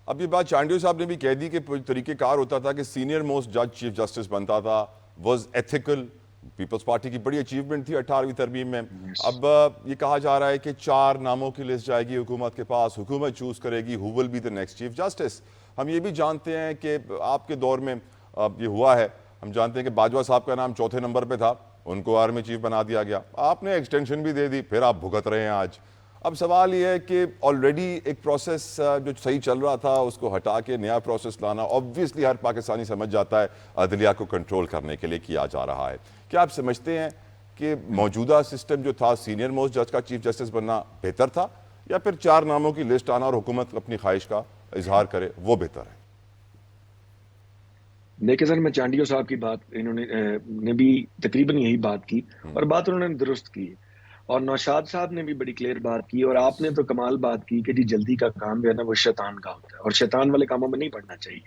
اب یہ بات چانڈیو صاحب نے بھی کہہ دی کہ طریقہ کار ہوتا تھا کہ سینئر موسٹ جج چیف جسٹس بنتا تھا، واز ایتھیکل. پیپلز پارٹی کی بڑی اچیومنٹ تھی 18ویں ترمیم میں. اب یہ کہا جا رہا ہے کہ 4 ناموں کی لسٹ جائے گی حکومت کے پاس، حکومت چوز کرے گی who will be the next chief justice. ہم یہ بھی جانتے ہیں کہ آپ کے دور میں یہ ہوا ہے، ہم جانتے ہیں کہ باجوہ صاحب کا نام 4تھے نمبر پہ تھا، ان کو آرمی چیف بنا دیا گیا، آپ نے ایکسٹینشن بھی دے دی، پھر آپ بھگت رہے ہیں آج. اب سوال یہ ہے کہ آلریڈی ایک پروسیس جو صحیح چل رہا تھا اس کو ہٹا کے نیا پروسیس لانا obviously ہر پاکستانی سمجھ جاتا ہے عدلیہ کو کنٹرول کرنے کے لیے کیا جا رہا ہے. کیا آپ سمجھتے ہیں کہ موجودہ سسٹم جو تھا سینئر موسٹ جج کا چیف جسٹس بننا بہتر تھا، یا پھر 4 ناموں کی لسٹ آنا اور حکومت اپنی خواہش کا اظہار کرے وہ بہتر ہے؟ دیکھیں سر، میں چانڈیو صاحب کی بات انہوں نے بھی تقریباً یہی بات کی، اور بات انہوں نے درست کی، اور نوشاد صاحب نے بھی بڑی کلیئر بات کی، اور آپ نے تو کمال بات کی کہ جی جلدی کا کام جو ہے نا وہ شیطان کا ہوتا ہے، اور شیطان والے کاموں میں نہیں پڑنا چاہیے.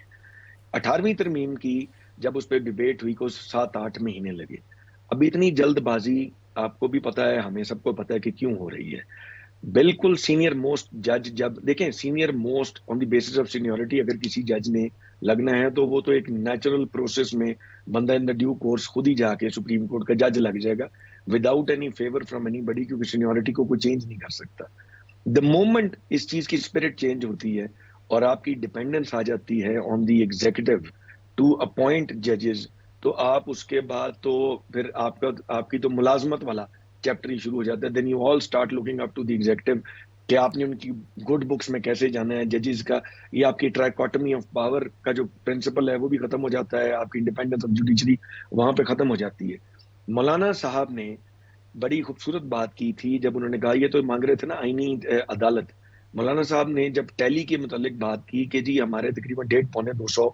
18ویں ترمیم کی جب اس پہ ڈیبیٹ ہوئی کو 7-8 مہینے لگے. اب اتنی جلد بازی آپ کو بھی پتا ہے، ہمیں سب کو پتا ہے کہ کیوں ہو رہی ہے. بالکل سینئر موسٹ جج جب دیکھیں senior most on the basis of seniority اگر کسی جج نے لگنا ہے تو وہ تو ایک نیچرل پروسیس میں بندہ ان دا ڈیو کورس خود ہی جا کے سپریم کورٹ کا جج لگ جائے گا without any favour from anybody, کیونکہ سینیورٹی کو کوئی چینج نہیں کر سکتا. دا مومنٹ اس چیز کی اسپرٹ چینج ہوتی ہے اور آپ کی ڈیپینڈنس آ جاتی ہے آن دی ایگزیکٹو ٹو اپوائنٹ ججز، تو آپ اس کے بعد تو پھر آپ کی تو ملازمت والا چیپٹر ہی شروع ہو جاتا ہے. Then you all start looking up to the executive کہ آپ نے ان کی گڈ بکس میں کیسے جانا ہے ججز کا. یہ آپ کی ٹرائکوٹمی آف پاور کا جو پرنسپل ہے وہ بھی ختم ہو جاتا ہے، آپ کی انڈیپینڈنس آف جوڈیشری وہاں پہ ختم ہو جاتی ہے. مولانا صاحب نے بڑی خوبصورت بات کی تھی جب انہوں نے کہا، یہ تو مانگ رہے تھے نا آئینی عدالت. مولانا صاحب نے جب ٹیلی کے متعلق بات کی کہ جی ہمارے تقریباً 150-200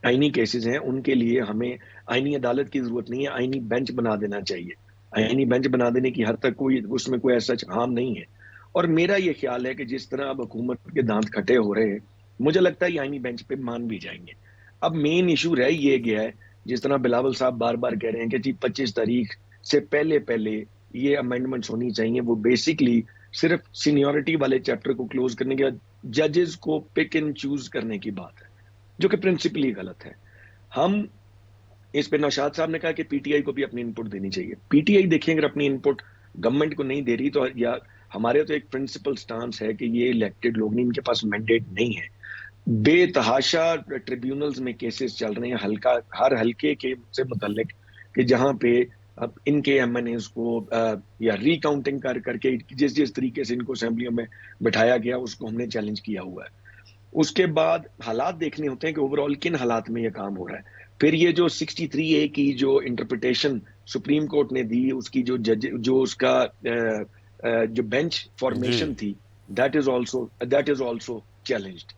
آئینی کیسز ہیں، ان کے لیے ہمیں آئینی عدالت کی ضرورت نہیں ہے، آئینی بینچ بنا دینا چاہیے. آئینی بینچ بنا دینے کی حد تک کوئی اس میں کوئی ایسا ہارم نہیں ہے. اور میرا یہ خیال ہے کہ جس طرح اب حکومت کے دانت کھٹے ہو رہے ہیں، مجھے لگتا ہے یہ آئینی بینچ پہ مان بھی جائیں گے. اب مین ایشو رہ یہ گیا ہے، جس طرح بلاول صاحب بار بار کہہ رہے ہیں کہ جی 25 تاریخ سے پہلے یہ امینڈمنٹس ہونی چاہیے، وہ بیسکلی صرف سینیورٹی والے چیپٹر کو کلوز کرنے کے ججز کو پک اینڈ چوز کرنے کی بات ہے، جو کہ پرنسپلی غلط ہے. ہم اس پہ نوشاد صاحب نے کہا کہ پی ٹی آئی کو بھی اپنی انپٹ دینی چاہیے. پی ٹی آئی دیکھیں اگر اپنی انپٹ گورنمنٹ کو نہیں دے رہی تو یا ہمارے تو ایک پرنسپل سٹانس ہے کہ یہ الیکٹڈ لوگ نہیں، ان کے پاس مینڈیٹ نہیں ہے. بے تحاشا ٹریبیونلز میں کیسز چل رہے ہیں ہر حلقے کے سے متعلق، کہ جہاں پہ اب ان کے ایم این ایز کو یا ری کاؤنٹنگ کر کے جس طریقے سے ان کو اسمبلیوں میں بٹھایا گیا اس کو ہم نے چیلنج کیا ہوا ہے. اس کے بعد حالات دیکھنے ہوتے ہیں کہ اوور آل کن حالات میں یہ کام ہو رہا ہے. پھر یہ جو 63A کی جو انٹرپریٹیشن سپریم کورٹ نے دی، اس کی جو اس کا جو بینچ فارمیشن تھی، دیٹ از آلسو چیلنجڈ.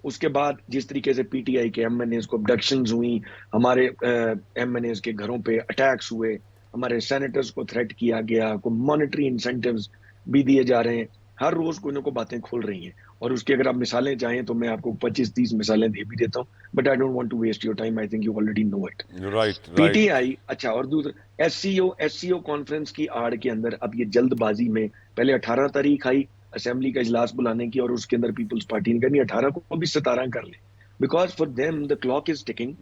اس کے بعد جس طریقے سے پی ٹی آئی کے ایم این ایز کو ابڈکشنز ہوئی، ہمارے ایم این ایز کے گھروں پہ اٹیکس ہوئے، ہمارے سینیٹرز کو تھریٹ کیا گیا، کو مانیٹری انسینٹیوز بھی دیے جا رہے ہیں، ہر روز کوئی نہ کوئی باتیں کھل رہی ہیں. اور اس کی اگر آپ مثالیں چاہیں تو میں آپ کو 25-30 مثالیں دے بھی دیتا ہوں، but I don't want to waste your time, I think you already know it. P T I اچھا، اور دوسرا ایس سی او کانفرنس کی آڑ کے اندر اب یہ جلد بازی میں پہلے 18 تاریخ آئی اسمبلی کا اجلاس بلانے کی، اور اس کے اندر پیپلز پارٹی نے کہا 18 کو بھی 17 کر لیں، because for them the clock is taking,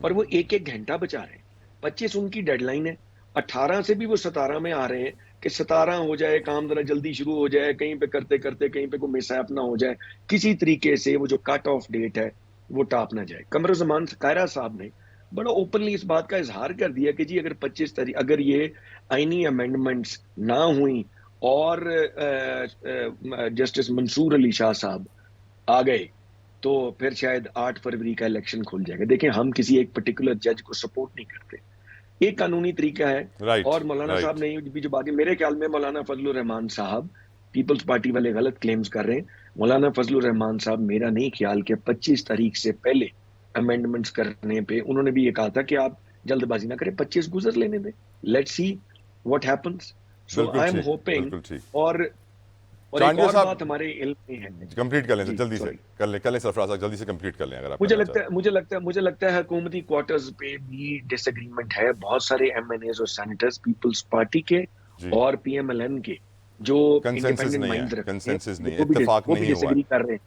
اور وہ ایک گھنٹہ بچا رہے ہیں. 25 ان کی ڈیڈ لائن ہے، 18 سے بھی وہ 17 میں آ رہے ہیں کہ 17 ہو جائے، کام ذرا جلدی شروع ہو جائے، کہیں پہ کرتے کہیں پہ کوئی مس ایپ نہ ہو جائے، کسی طریقے سے وہ جو کٹ آف ڈیٹ ہے وہ ٹاپ نہ جائے. قمر زمان قاہرہ صاحب نے بڑا اوپنلی اس بات کا اظہار کر دیا کہ جی اگر 25 تاریخ اگر یہ آئینی امینڈمنٹس نہ ہوئیں اور جسٹس منصور علی شاہ صاحب آ گئے تو پھر شاید 8 فروری کا الیکشن کھل جائے گا. دیکھیں ہم کسی ایک پرٹیکولر جج کو سپورٹ نہیں کرتے، ایک قانونی طریقہ ہے. اور مولانا صاحب نے بھی جو بات، میرے خیال میں مولانا فضل الرحمان صاحب، پیپلز پارٹی والے غلط کلیمز کر رہے ہیں. مولانا فضل الرحمان صاحب میرا نہیں خیال کہ 25 تاریخ سے پہلے امینڈمنٹس کرنے پہ، انہوں نے بھی یہ کہا تھا کہ آپ جلد بازی نہ کریں، 25 گزر لینے دیں، let's see what happens. So I am hoping. اور ایک اور بات ہمارے علم میں ہے، کمپلیٹ کر لیں جلدی سے، کر لیں سرفراز صاحب، جلدی سے کمپلیٹ کر لیں اگر آپ. مجھے لگتا ہے حکومتی کوارٹرز پہ بھی ڈس ایگریمنٹ ہے. بہت سارے ایم این ایز اور سینیٹرز پیپلز پارٹی کے اور پی ایم ایل این کے جو انڈیپینڈنٹ مائنڈ رکھتے ہیں، کنسنسس نہیں، اتفاق نہیں ہوا ہے. کر رہے ہیں.